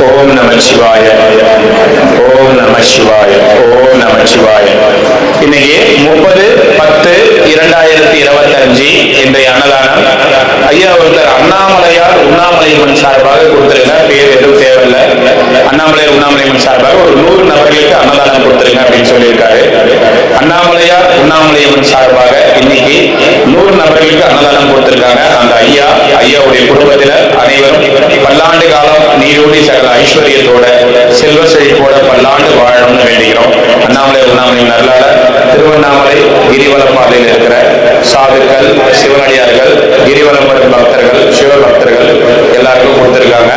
ஓம் நம சிவாய, ஓம் நம சிவாய, ஓம் நம சிவாய. இன்னைக்கு 30/10/2025 இன்றைய அன்னதானம். ஐயா ஒருத்தர் அண்ணாமலையார் உண்ணாமலையம்மன் சார்பாக கொடுத்துருங்க, பேர் எதுவும் தேவையில்லை. அண்ணாமலையார் உண்ணாமலையம்மன் சார்பாக ஒரு 100 நபர்களுக்கு அன்னதானம் கொடுத்துருங்க அப்படின்னு சொல்லியிருக்காரு. அண்ணாமலையார் உண்ணாமலையம்மன் சார்பாக இன்னைக்கு 100 நபர்களுக்கு அன்னதானம் கொடுத்திருக்காங்க. அந்த ஐயாவுடைய குடும்பத்தினர் அனைவரும் பல்லாண்டு காலம் நீரோடி சகல ஐஸ்வர்யத்தோட செல்வ செழிப்போட பல்லாண்டு வாழணும்னு வேண்டுகிறோம். அண்ணாமலை உண்ணாமலையின் அருளால திருவண்ணாமலை கிரிவலம் பாதையில் இருக்கிற சாதுக்கள், சிவனடியார்கள், கிரிவலம் வரும் பக்தர்கள், சிவபக்தர்கள் எல்லாருக்கும் கொடுத்திருக்காங்க.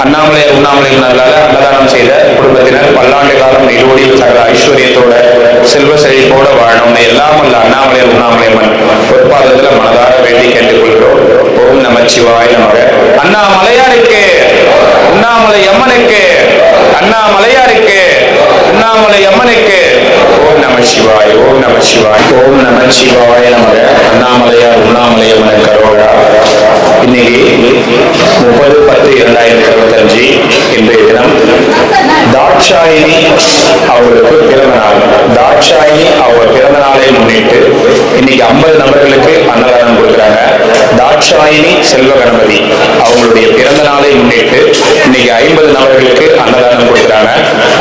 அண்ணாமலை உண்ணாமலையின் அருளால அன்னதானம் செய்த குடும்பத்தினர் பல்லாண்டு காலம் நீரோடி சகல ஐஸ்வர்யத்தோட செல்வ செழிப்போட வாழணும்னு எல்லாம் அல்ல அண்ணாமலை உண்ணாமலையம்மன் பொறுப்பாளர்களை மனதார வேண்டி கேட்டுக்கொள்கிறோம். ஓம் நமச்சிவாய நமக. அண்ணாமலையாருக்கு, உண்ணாமலை அம்மனுக்கு, அண்ணாமலையாருக்கு, உண்ணாமலை அம்மனுக்கு. ஓம் நம சிவாய, ஓம் நம சிவாய, ஓம் நம சிவாய நமக. அண்ணாமலையார் உண்ணாமலை அம்மனுக்கு அரோகரா. இன்னைக்கு 30/10/2025 இன்றைய தினம் தாட்சாயினி அவர்களுக்கு பிறந்த நாள். தாட்சாயினி அவங்க பிறந்த நாளை முன்னிட்டு இன்னைக்கு 50 நபர்களுக்கு அன்னதானம் கொடுக்குறாங்க. தாட்சாயினி செல்வ கணபதி அவங்களுடைய பிறந்த நாளை முன்னிட்டு இன்னைக்கு 50 நபர்களுக்கு அன்னதானம் கொடுக்குறாங்க.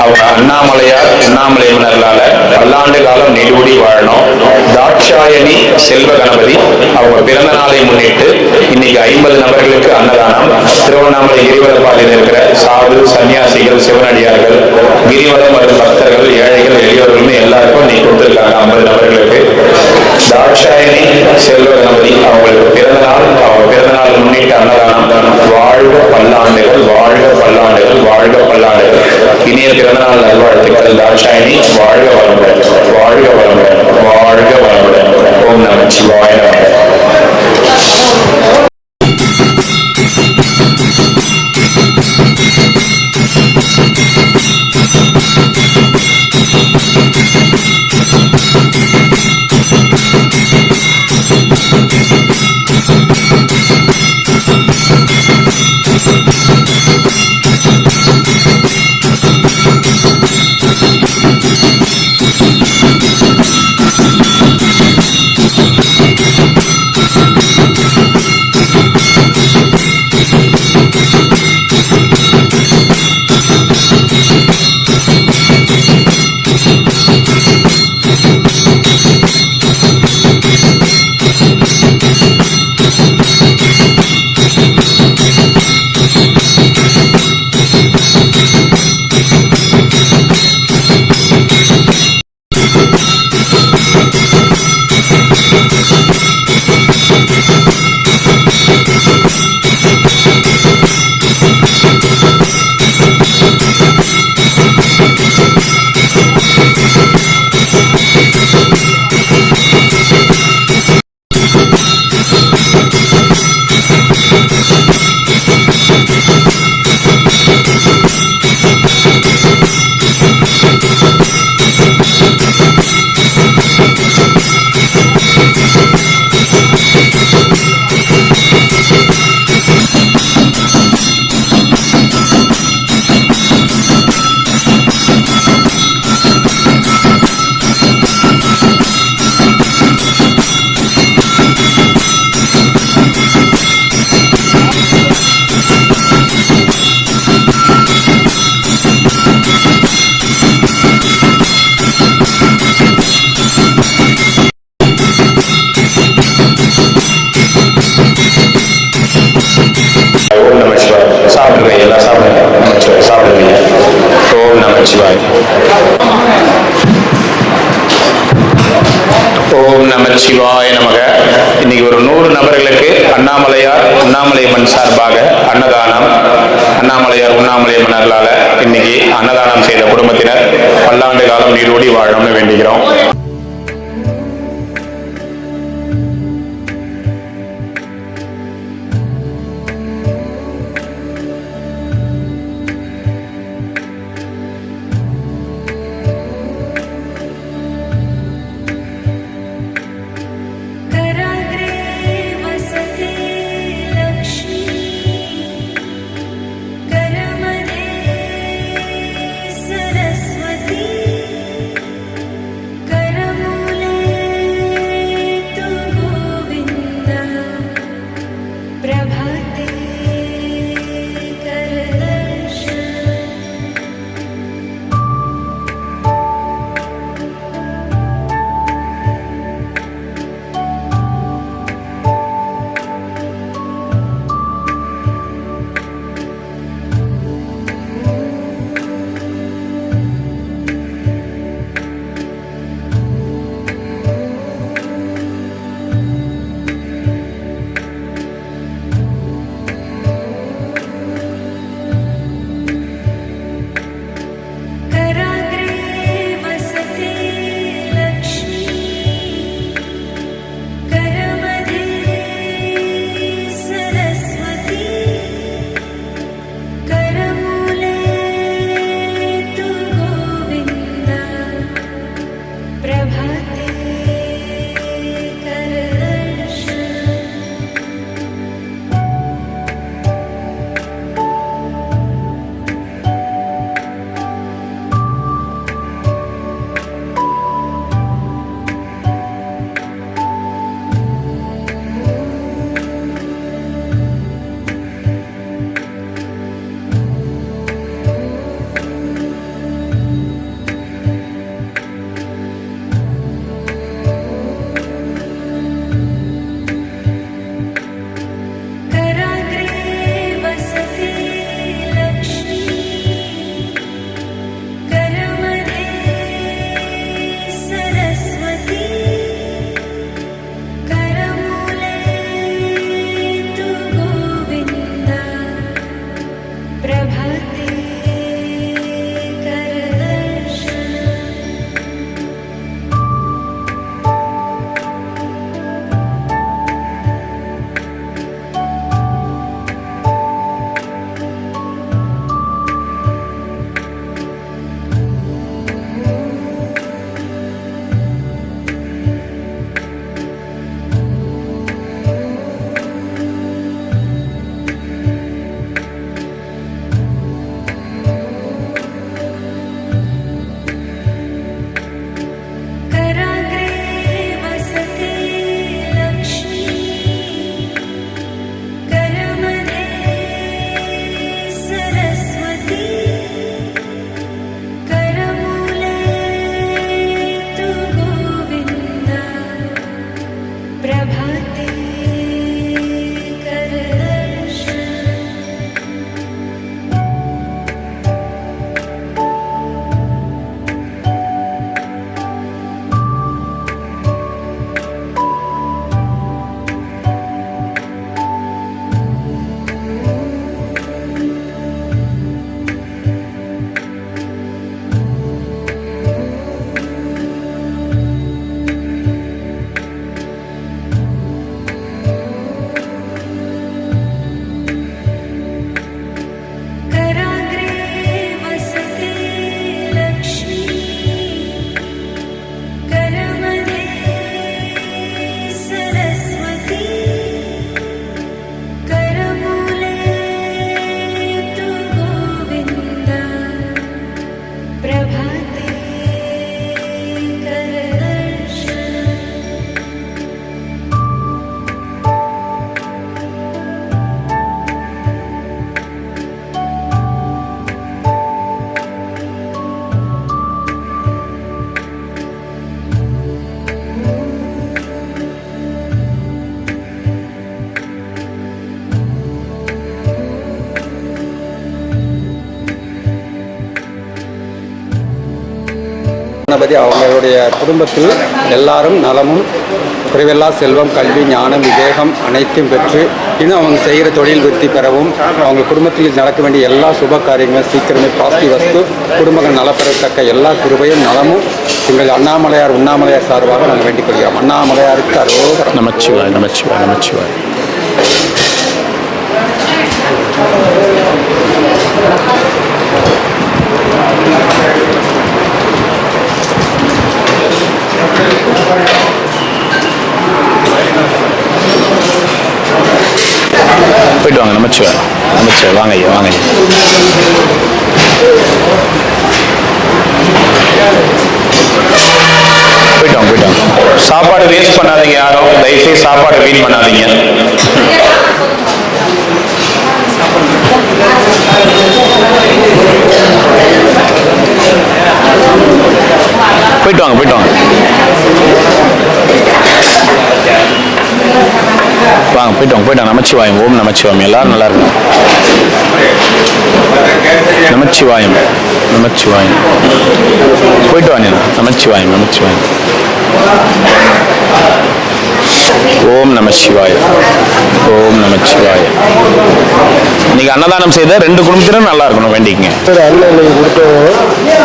அவங்க அண்ணாமலையார் உண்ணாமலையம்மனால பல்லாண்டு காலம் நீடூடி வாழணும். தாட்சாயணி செல்வ கணபதி அவங்க பிறந்த நாளை முன்னிட்டு இன்னைக்கு 50 நபர்களுக்கு அன்னதானம். திருவண்ணாமலை கிரிவல பாதையில் இருக்கிற சாது, சன்னியாசிகள், சிவனடியார்கள், கிரிவலம் வரும் பக்தர்கள், ஏழைகள், எளியவர்கள் எல்லாருக்கும் இன்னைக்கு கொடுத்திருக்காங்க 50 நபர்களுக்கு. தாட்சாயணி செல்வ கணபதி அவங்களுக்கு பிறந்த நாள். அவங்க பிறந்த நாள் முன்னிட்டு அன்னதானம். வாழ்க பல்லாண்டுகள், வாழ்க பல்லாண்டுகள், வாழ்க பல்லாண்டுகள். இனிய பிறந்த நாள் நல்வாழ்த்துக்கள். தாட்சாயணி வாழ்க வளமுடன், வாழ்க வளமுடன், வாழ்க வளமுடன். ஓம் நம சிவாய நமக. சாப்பிடுங்க, எல்லாம் சாப்பிடுங்க, சாப்பிடுங்க. ஓம் நமச்சிவாய், ஓம் நமச்சிவாய நமக. இன்னைக்கு ஒரு 100 நபர்களுக்கு அண்ணாமலையார் உண்ணாமலையம்மன் சார்பாக அன்னதானம். அண்ணாமலையார் உண்ணாமலையம்மன் அருளால இன்னைக்கு அன்னதானம் செய்த குடும்பத்தினர் பல்லாண்டு காலம் நீரோடி வாழணும்னு வேண்டுகிறோம். लक्ष्मी करमल கணபதி அவங்களுடைய குடும்பத்தில் எல்லாரும் நலமும் குறைவில்லா செல்வம், கல்வி, ஞானம், விவேகம் அனைத்தும் பெற்று இன்னும் அவங்க செய்கிற தொழில் விருத்தி பெறவும் அவங்க குடும்பத்தில் நடக்க வேண்டிய எல்லா சுப காரியங்களும் சீக்கிரமே பாசிட்டிவ் வஸ்து குடும்பங்கள் நலப்பெறத்தக்க எல்லா கிருபையும் நலமும் எங்கள் அண்ணாமலையார் உண்ணாமலையார் சார்பாக நாங்கள் வேண்டிக் கொள்கிறோம். அண்ணாமலையாருக்கு அரோகரம். நமச்சிவாய் நமச்சிவாய் நமச்சிவாய். போயிட்டு வாங்க. நமச்சிவாய் நமச்சிவாய். வாங்க ஐயா வாங்க ஐயா. போயிட்டு வாங்க போயிட்டு வாங்க. சாப்பாடு வேஸ்ட் பண்ணாதீங்க யாரும், தயவுசெய்து சாப்பாடு வீண் பண்ணாதீங்க. போயிட்டு வாங்க போயிட்டு வாங்க வாங்க போயிட்டு வாங்க போயிட்டு வாங்க. நமச்சிவாயம். ஓம் நமச்சிவாயம். எல்லாரும் நல்லா இருக்கும். நமச்சிவாயம் நமச்சிவாயம். போயிட்டு வாங்க. நமச்சிவாயம் நமச்சிவாயம். ஓம் நமச்சிவாய. ஓம் நமச்சிவாய. இன்னைக்கு அன்னதானம் செய்த 2 குடும்பத்தினரும் நல்லா இருக்கணும் வேண்டிக்கங்க. அண்ணன் கொடுத்தவங்க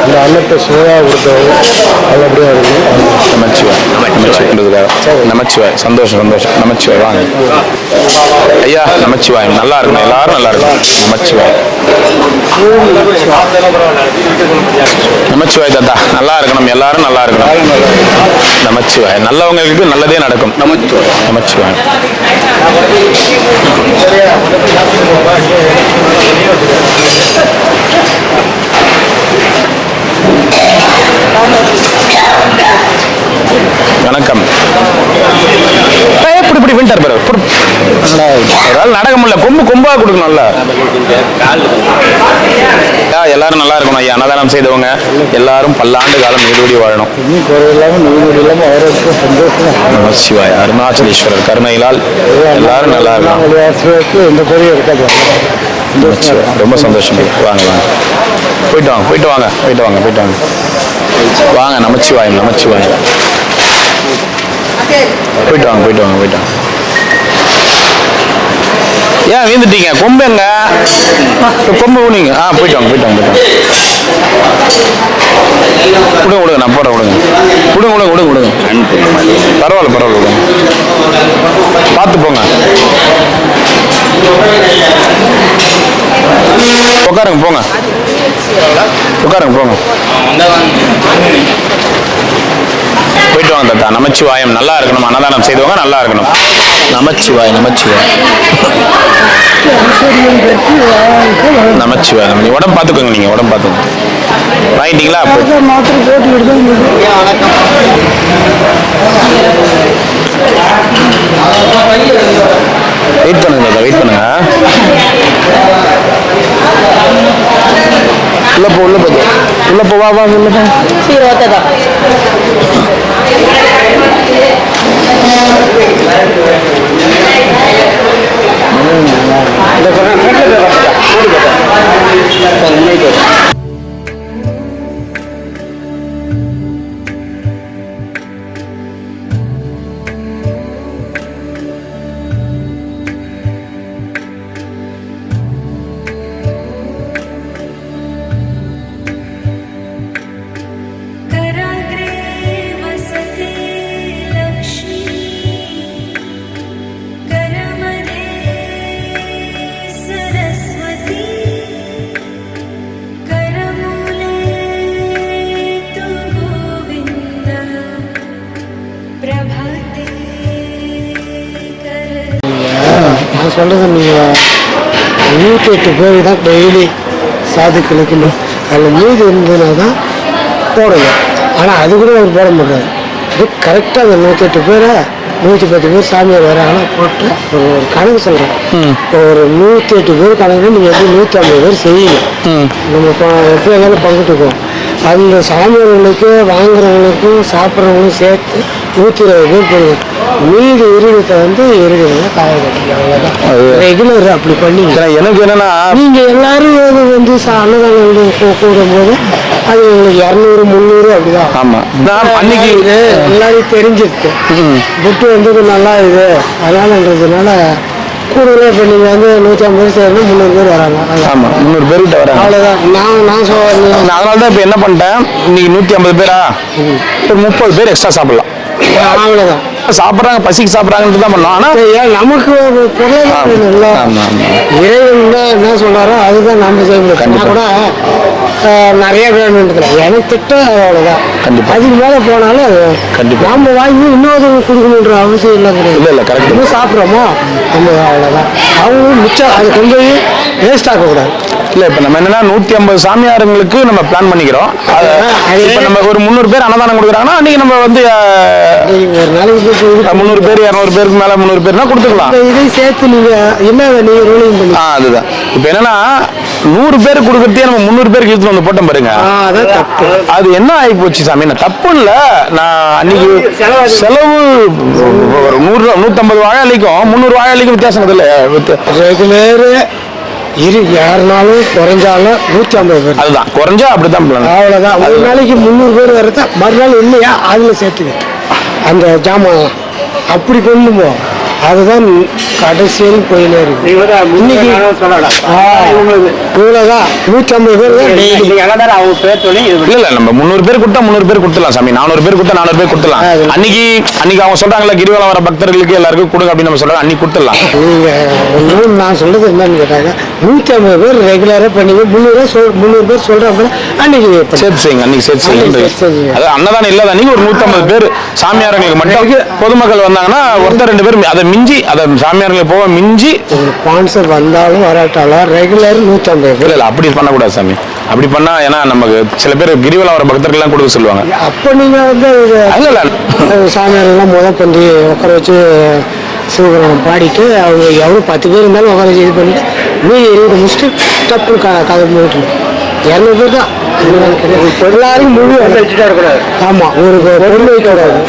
அந்த அன்னத்தை சுவையாக கொடுத்தவங்க நல்லபடியாக இருக்கும். நமச்சிவாய் நமச்சிவாய் நமச்சிவாய். சந்தோஷம் சந்தோஷம். நமச்சிவாய். வாங்க ஐயா. நமச்சிவாயம். நல்லா இருக்கணும். எல்லாரும் நல்லா இருக்கணும். நமச்சிவாய் நமச்சிவாய். தாத்தா நல்லா இருக்கணும். எல்லாரும் நல்லா இருக்கணும். நமச்சிவாய். நல்லவங்களுக்கு நல்லதே நடக்கும். நமச்சிவாய் நமச்சிவாய். வணக்கம். இப்படி விண்டர் நடக்க முடியல. கொம்பு கொம்பா கொடுக்கணும்ல. எல்லாரும் நல்லா இருக்கணும் ஐயா. அன்னதானம் செய்தவங்க எல்லாரும் பல்லாண்டு காலம் நீடூடி வாழணும். சிவாய். அருணாச்சலேஸ்வரர் கருணையிலால் எல்லாரும் நல்லா இருக்கணும். ரொம்ப சந்தோஷம். வாங்க வாங்க போயிட்டு வாங்க போயிட்டு வாங்க போயிட்டு வாங்க போயிட்டு வாங்க வாங்க. நமச்சிவாயம் நமச்சிவாயம். போயிட்டு வாங்க போயிட்டு வாங்க போயிட்டு வாங்க. ஏன் வீந்துட்டீங்க? கொம்பு எங்க? கொம்பு ஊனிங்க. போயிட்டு வாங்க போயிட்டு வாங்க போயிட்டு வாங்க. விடுங்க விடுங்க. நான் போட விடுங்க விடுங்க விடுங்க விடுங்க விடுங்க. பரவாயில்ல பரவாயில்ல விடுங்க. பார்த்து போங்க. உட்காருங்க போங்க. உட்காருங்க போங்க. போயிட்டு வாங்க தாத்தா. நமச்சிவாயம். நல்லா இருக்கணும். அன்னதானம் செய்தவங்க நல்லா இருக்கணும். நமச்சிவாய் நமச்சிவாய் நமச்சிவாய். நீ உடம்பு பார்த்துக்கோங்க. நீங்க உடம்பு பார்த்துக்கோங்க. வாங்கிட்டீங்களா? வெயிட் பண்ணுங்க தாத்தா. வெயிட் பண்ணுங்க. உள்ள போ உள்ள போது உள்ள போ. வா வா உள்ள போ. நான் சொல்கிறது நீங்கள் 108 பேர் தான் டெய்லி சாதி கிழக்கணும். அதில் மீதி இருந்ததுனா தான் போடணும். ஆனால் அது கூட அவர் போட முடியாது. அது கரெக்டாக அந்த 108 பேரை 110 பேர் சாமியார் வராங்கன்னா போட்டு ஒரு கணக்கு சொல்கிறேன். இப்போ ஒரு 108 பேர் கணக்கு நீங்கள் எப்படி 150 பேர் செய்யுங்க. நம்ம எப்படி இருந்தாலும் பங்கிட்டுக்குவோம். அந்த சாமியார்களுக்கு வாங்குறவங்களுக்கும் சாப்பிட்றவங்களுக்கும் சேர்த்து 120 பேர் போடுவோம். மீதி இருதத்தை வந்து இருக்கிறவங்க காய கட்டி அவ்வளோதான் ரெகுலர் அப்படி பண்ணி. எனக்கு என்னன்னா நீங்கள் எல்லாரும் வந்து அன்னதானம் கூடும்போது அது உங்களுக்கு 200 300 அப்படிதான். ஆமா நான் அன்னைக்கு எல்லாரும் தெரிஞ்சிருக்கு புட்டு வந்து நல்லா இது அதனாலன்றதுனால கூடுதலாக இப்போ நீங்கள் வந்து 150 பேர் செய்யணும் 300 பேர் வராங்க. ஆமா 300 பேர்கிட்ட வராங்க. அவ்வளோதான். நான் அதனால தான் இப்போ என்ன பண்ணிட்டேன், இன்னைக்கு 150 பேரா ஒரு 30 பேர் எக்ஸ்ட்ரா சாப்பிடலாம். அவ்வளோதான். சாப்பிட்றாங்க, பசிக்கு சாப்பிட்றாங்கன்ட்டு தான் பண்ணோம். ஆனால் நமக்கு பொருளாதாரம் இல்லை. இறைவன் தான் என்ன சொல்றாரோ அதுதான் நம்ம செய்ய முடியும். நான் கூட நிறைய வேணுன்றதுல எனக்கு திட்டம் அவ்வளோதான். கண்டிப்பா. அதுக்கு மேலே போனாலும் கண்டிப்பா நம்ம வாங்கி இன்னொரு கொடுக்கணுன்ற அவசியம் இல்லை கிடையாது. இல்லை கரெக்ட். நம்ம சாப்பிட்றோமோ நம்ம அவ்வளோதான். அவங்களும் மிச்சம் அது கொண்டு போய் வேஸ்ட் ஆக்கக்கூடாது. இல்லை இப்போ நம்ம என்னன்னா 150 சாமியாருங்களுக்கு நம்ம பிளான் பண்ணிக்கிறோம். இப்போ நம்ம ஒரு 300 பேர் அன்னதானம் கொடுக்குறாங்கன்னா அன்னைக்கு நம்ம வந்து ஒரு நாளைக்கு 300 பேர் 200 பேருக்கு மேலே 300 பேர்னா கொடுத்துக்கலாம். இதை சேர்த்து நீங்கள் ரோலிங் பண்ணி அதுதான் இப்போ என்னன்னா 100 பேர் கொடுக்கறதே நம்ம 300 பேருக்கு இழுத்து வந்து போட்டோம் பாருங்க. அதான் தப்பு. அது என்ன ஆகி போச்சு சாமி, நான் தப்பு இல்லை. நான் அன்னைக்கு செலவு ஒரு 150 வாழாளிக்கும் 300 வாழாளிக்கும் வித்தியாசம் இல்லை. ரெகுலரு யாருனாலும் குறைஞ்சாலும் 150 பேர். அதுதான் குறைஞ்சா அப்படிதான் பிளான். அவ்வளோதான். ஒரு நாளைக்கு 300 பேர் வர்றத மறுநாள் இல்லையா அதில் சேர்த்துக்க அந்த ஜாமான் அப்படி கொண்டு போ. அதுதான் கடைசியில் போயினே இருக்கு. இன்னைக்கு இவ்வளோதான் 150 பேர் அவங்க பேர் சொல்லி இல்ல நம்ம 300 பேர் கொடுத்தா 300 பேர் கொடுத்துலாம் சாமி. 400 பேர் கொடுத்தா 400 பேர் கொடுத்துலாம். அன்னைக்கு அவங்க சொல்றாங்கல்ல கிரிவலம் வர பக்தர்களுக்கு எல்லாருக்கும் கொடுங்க அப்படின்னு நம்ம சொல்றாங்க. அன்னைக்கு கொடுத்துடலாம். நீங்க நான் சொல்றது என்னன்னு கேட்டாங்க 150 பேர் ரெகுலரா பண்ணீங்க 300 பேர் சொல்றாங்க அன்னைக்கு சேர்த்து செய்யுங்க. அன்னைக்கு சேர்த்து செய்யுங்க. அதாவது அன்னதானம் இல்லாத அன்னைக்கு ஒரு 150 பேர் சாமியாரங்களுக்கு மட்டும் பொதுமக்கள் வந்தாங்கன்னா ஒருத்தர் 2 பேர் அதை மிஞ்சி அதை சாமியார்களுக்கு போக மிஞ்சி ஸ்பான்சர் வந்தாலும் வராட்டாலும் ரெகுலர் 150 பேர். இல்லை அப்படி பண்ணக்கூடாது சாமி. அப்படி பண்ணா ஏன்னா நமக்கு சில பேர் கிரிவலம் வர பக்தர்கள்லாம் கொடுக்க சொல்லுவாங்க. அப்போ நீங்க வந்து சாமியாரெல்லாம் பண்ணி உட்கார வச்சு சிவபுராணம் பாடிட்டு அவங்க எவ்வளோ 10 பேர் இருந்தாலும் உட்கார வச்சு இது பண்ணிட்டு மீதி 20 முடிச்சுட்டு டப்புன்னு கதை போயிட்டு 200 பேர் தான். எல்லாரும் முழு வேலை வச்சுட்டா இருக்கக்கூடாது. ஆமாம் ஒரு பொருள் வைக்கக்கூடாது.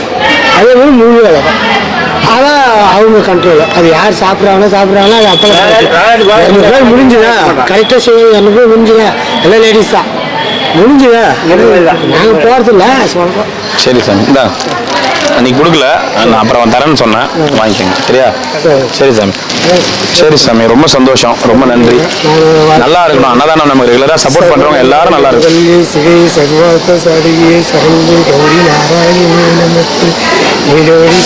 அதே மாதிரி முழு வேலை தான். அதான் அவங்க கண்ட்ரோல். அது யார் சாப்பிட்றாங்களோ அது அப்போ 200 பேர் முடிஞ்சுதா கரெக்டாக செய்ய 200 பேர் முடிஞ்சுங்க. எல்லாம் லேடிஸ் தான் முடிஞ்சுதா. நாங்கள் போகிறதில்ல சொல்கிறோம். சரி சாமி இந்தா அன்னைக்கு கொடுக்கல, நான் அப்புறம் தரேன்னு சொன்னேன், வாங்கிக்கோங்க. சரியா? சரி சாமி. சரி சாமி, ரொம்ப சந்தோஷம், ரொம்ப நன்றி. நல்லா இருக்கணும். அன்னதானம் நம்ம ரெகுலராக சப்போர்ட் பண்ணுறவங்க எல்லாரும் நல்லா இருக்கும்.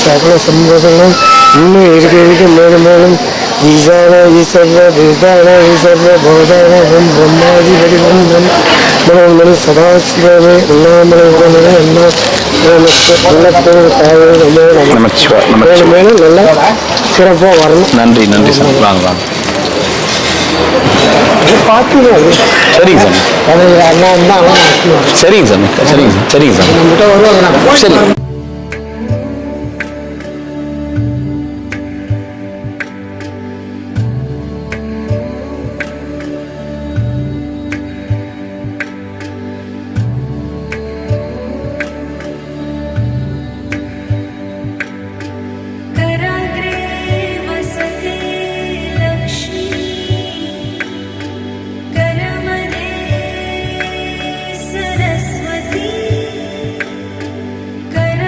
சகல சம்பதம் இன்னும் இருக்க மேலும் மேலும் ஈசான ஈஸ்வர விதான ஈஸ்வர போதான பிரம்மாதி வடிவம் மனோன்மணி சதாசிவமே அண்ணாமலை உடனே என்ன மேலும் நல்லா சிறப்பாக வரணும். நன்றி நன்றி சார். வாங்க வாங்க. பார்த்துக்கோங்க. சரிங்க சார். அதை அண்ணா தான் சரிங்க சார். சரிங்க சார். சரிங்க சார். நம்மகிட்ட வருவாங்க. சரி. सरस्वती कर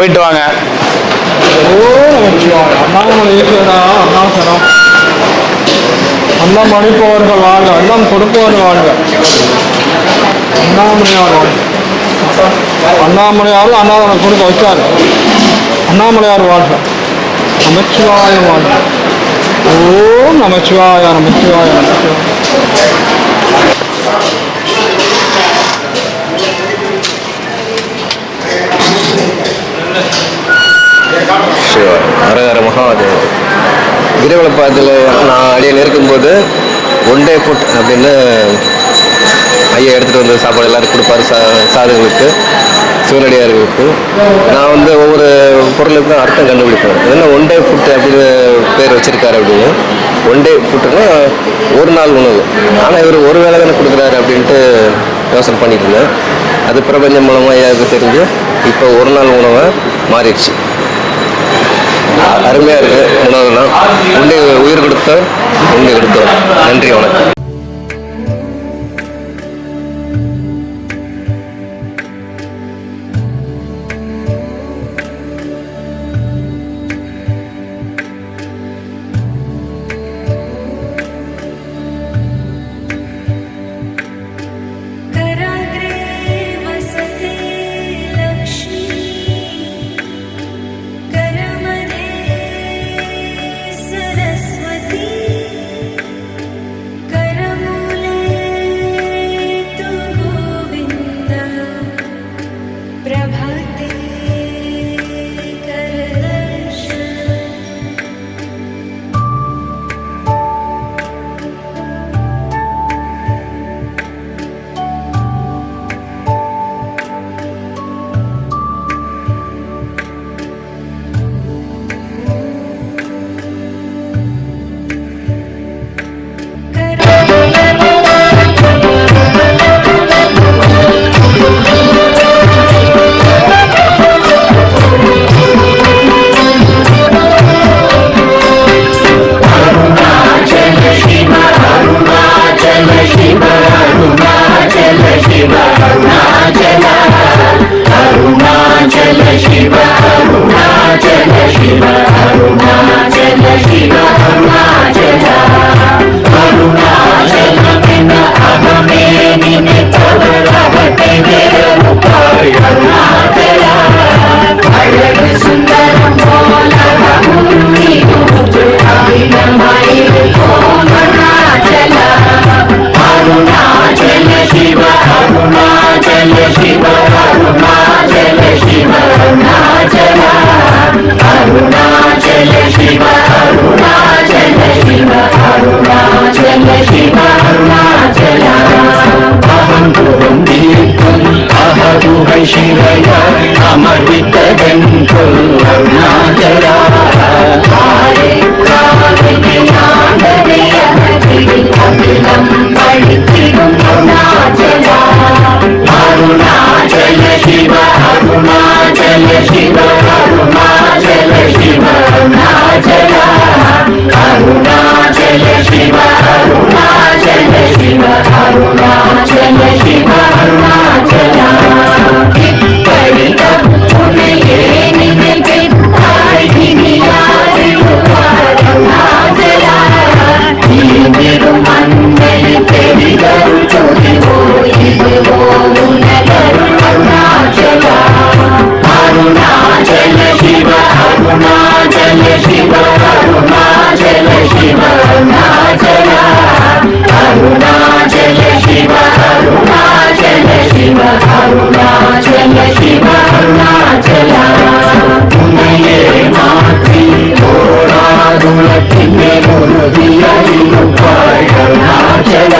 போயிட்டு வாங்க. அண்ணாமலை ஈஸ்வரா அருணாசலம். அண்ணம் அளிப்பவர்கள் வாழ்க, அண்ணம் கொடுப்பவர்கள் வாழ்க. அண்ணாமலையார் வாழ்க. அண்ணாமலையார் அண்ணாமலை கொடுக்க வச்சார். அண்ணாமலையார் வாழ்க. நமச்சிவாய வாழ்க. ஓம் நமச்சிவாய நமச்சிவாய நமச்சிவாய. ஹரஹர மகாதேவ. கிரிவலப்பாதத்தில் நான் அடியில் இருக்கும்போது ஒன் டே ஃபுட் அப்படின்னு ஐயா எடுத்துகிட்டு வந்து சாப்பாடு எல்லோரும் கொடுப்பாரு. சாதுகளுக்கு, சிவனடியார்களுக்கு. நான் வந்து ஒவ்வொரு பொருளுக்கும் அர்த்தம் கண்டுபிடிப்பேன். என்ன ஒன் டே ஃபுட்டு அப்படின்னு பேர் வச்சுருக்காரு அப்படின்னு. ஒன் டே ஃபுட்டுன்னா ஒரு நாள் உணவு. ஆனால் இவர் ஒரு வேளை தானே கொடுக்குறாரு அப்படின்ட்டு யோசனை பண்ணிட்டு இருந்தேன். அது பிரபஞ்சம் மூலமாக ஐயாவுக்கு தெரிஞ்சு இப்போ ஒரு நாள் உணவை மாறிடுச்சு. அருமையாக இருக்குது உணவுலாம். உண்டை உயிர் கொடுத்தோம், உண்டை கொடுத்தோம். நன்றி, வணக்கம். Arunachalam